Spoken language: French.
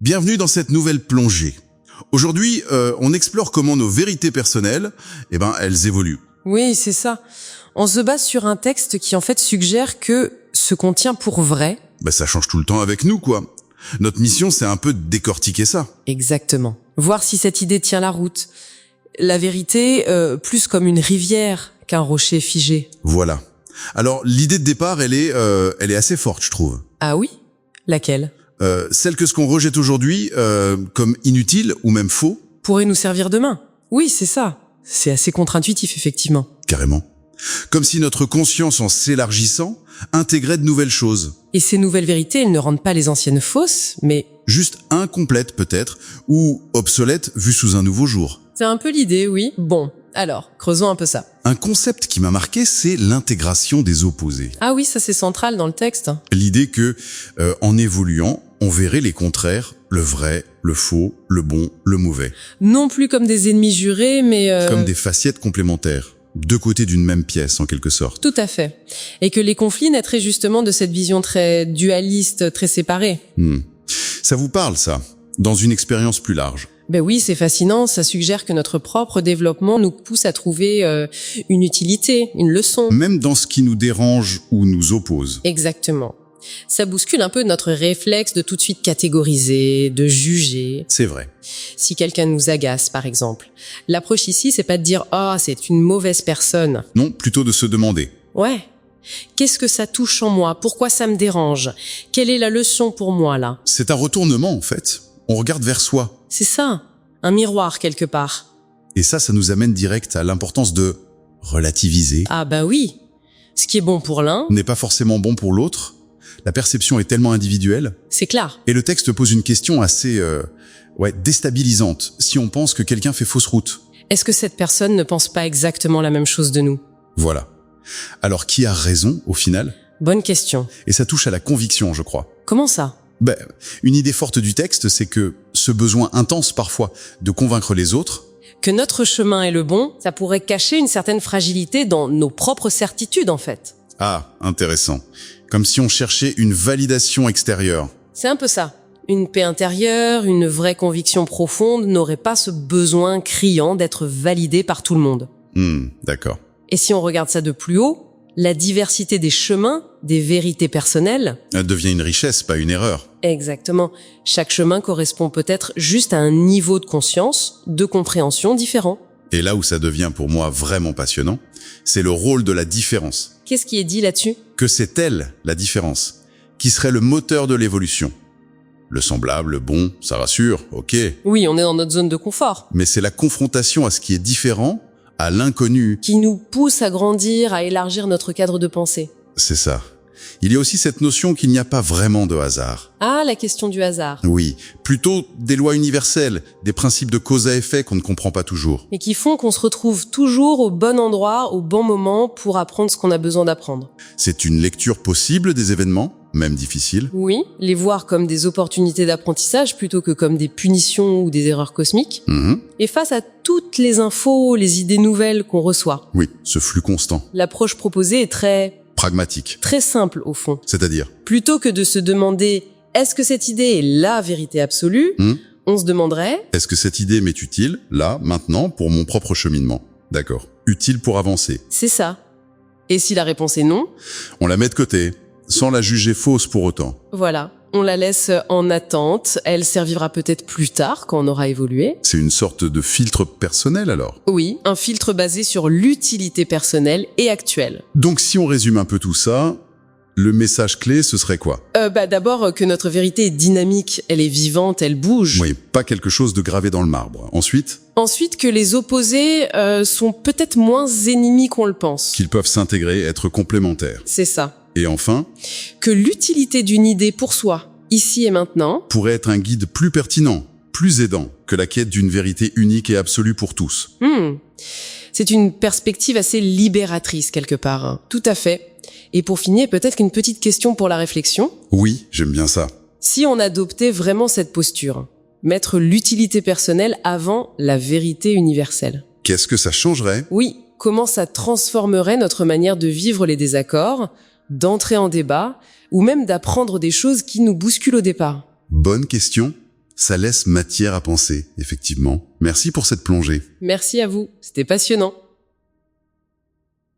Bienvenue dans cette nouvelle plongée. Aujourd'hui, on explore comment nos vérités personnelles, elles évoluent. Oui, c'est ça. On se base sur un texte qui en fait suggère que ce qu'on tient pour vrai... Ça change tout le temps avec nous, quoi. Notre mission, c'est un peu de décortiquer ça. Exactement. Voir si cette idée tient la route. La vérité, plus comme une rivière qu'un rocher figé. Voilà. Alors, l'idée de départ, elle est assez forte, je trouve. Ah oui? Laquelle? Celle que ce qu'on rejette aujourd'hui, comme inutile ou même faux. Pourrait nous servir demain. Oui, c'est ça. C'est assez contre-intuitif, effectivement. Carrément. Comme si notre conscience, en s'élargissant, intégrait de nouvelles choses. Et ces nouvelles vérités, elles ne rendent pas les anciennes fausses, mais... Juste incomplètes peut-être, ou obsolètes vues sous un nouveau jour. C'est un peu l'idée, oui. Bon, alors, creusons un peu ça. Un concept qui m'a marqué, c'est l'intégration des opposés. Ah oui, ça c'est central dans le texte. L'idée que, en évoluant, on verrait les contraires, le vrai, le faux, le bon, le mauvais. Non plus comme des ennemis jurés, mais... Comme des facettes complémentaires. Deux côtés d'une même pièce, en quelque sorte. Tout à fait. Et que les conflits naîtraient justement de cette vision très dualiste, très séparée. Ça vous parle, ça? Dans une expérience plus large. Ben oui, c'est fascinant. Ça suggère que notre propre développement nous pousse à trouver une utilité, une leçon. Même dans ce qui nous dérange ou nous oppose. Exactement. Ça bouscule un peu notre réflexe de tout de suite catégoriser, de juger. C'est vrai. Si quelqu'un nous agace, par exemple, l'approche ici, c'est pas de dire « Ah, c'est une mauvaise personne ». Non, plutôt de se demander. Ouais. Qu'est-ce que ça touche en moi? Pourquoi ça me dérange? Quelle est la leçon pour moi, là? C'est un retournement, en fait. On regarde vers soi. C'est ça. Un miroir, quelque part. Et ça nous amène direct à l'importance de relativiser. Ah bah oui. Ce qui est bon pour l'un... n'est pas forcément bon pour l'autre. La perception est tellement individuelle. C'est clair. Et le texte pose une question assez déstabilisante, si on pense que quelqu'un fait fausse route. Est-ce que cette personne ne pense pas exactement la même chose de nous? Voilà. Alors qui a raison, au final? Bonne question. Et ça touche à la conviction, je crois. Comment ça? Une idée forte du texte, c'est que ce besoin intense parfois de convaincre les autres... Que notre chemin est le bon, ça pourrait cacher une certaine fragilité dans nos propres certitudes, en fait. Ah, intéressant. Comme si on cherchait une validation extérieure. C'est un peu ça. Une paix intérieure, une vraie conviction profonde n'aurait pas ce besoin criant d'être validé par tout le monde. D'accord. Et si on regarde ça de plus haut, la diversité des chemins, des vérités personnelles... Elle devient une richesse, pas une erreur. Exactement. Chaque chemin correspond peut-être juste à un niveau de conscience, de compréhension différent. Et là où ça devient pour moi vraiment passionnant, c'est le rôle de la différence. Qu'est-ce qui est dit là-dessus? Que c'est elle, la différence, qui serait le moteur de l'évolution. Le semblable, le bon, ça rassure, ok. Oui, on est dans notre zone de confort. Mais c'est la confrontation à ce qui est différent, à l'inconnu. Qui nous pousse à grandir, à élargir notre cadre de pensée. C'est ça. Il y a aussi cette notion qu'il n'y a pas vraiment de hasard. Ah, la question du hasard. Oui, plutôt des lois universelles, des principes de cause à effet qu'on ne comprend pas toujours. Et qui font qu'on se retrouve toujours au bon endroit, au bon moment pour apprendre ce qu'on a besoin d'apprendre. C'est une lecture possible des événements, même difficiles. Oui, les voir comme des opportunités d'apprentissage plutôt que comme des punitions ou des erreurs cosmiques. Et face à toutes les infos, les idées nouvelles qu'on reçoit. Oui, ce flux constant. L'approche proposée est Pragmatique. très simple au fond. C'est-à-dire? Plutôt que de se demander « est-ce que cette idée est la vérité absolue ?» on se demanderait « Est-ce que cette idée m'est utile, là, maintenant, pour mon propre cheminement? D'accord. Utile pour avancer. c'est ça ?» Et si la réponse est non, On la met de côté, sans la juger fausse pour autant. voilà, on la laisse en attente. Elle servira peut-être plus tard quand on aura évolué. C'est une sorte de filtre personnel alors. Oui, un filtre basé sur l'utilité personnelle et actuelle. Donc si on résume un peu tout ça, le message clé, ce serait quoi? D'abord que notre vérité est dynamique, elle est vivante, elle bouge. Oui, pas quelque chose de gravé dans le marbre. Ensuite, Ensuite que les opposés sont peut-être moins ennemis qu'on le pense. qu'ils peuvent s'intégrer, être complémentaires. C'est ça. Et enfin, Que l'utilité d'une idée pour soi, ici et maintenant, pourrait être un guide plus pertinent, plus aidant que la quête d'une vérité unique et absolue pour tous. c'est une perspective assez libératrice quelque part. Hein. Tout à fait. Et pour finir, peut-être qu'une petite question pour la réflexion. Oui, j'aime bien ça. Si on adoptait vraiment cette posture, mettre l'utilité personnelle avant la vérité universelle. Qu'est-ce que ça changerait? Oui, comment ça transformerait notre manière de vivre les désaccords, d'entrer en débat, ou même d'apprendre des choses qui nous bousculent au départ. Bonne question. Ça laisse matière à penser, effectivement. Merci pour cette plongée. Merci à vous, c'était passionnant.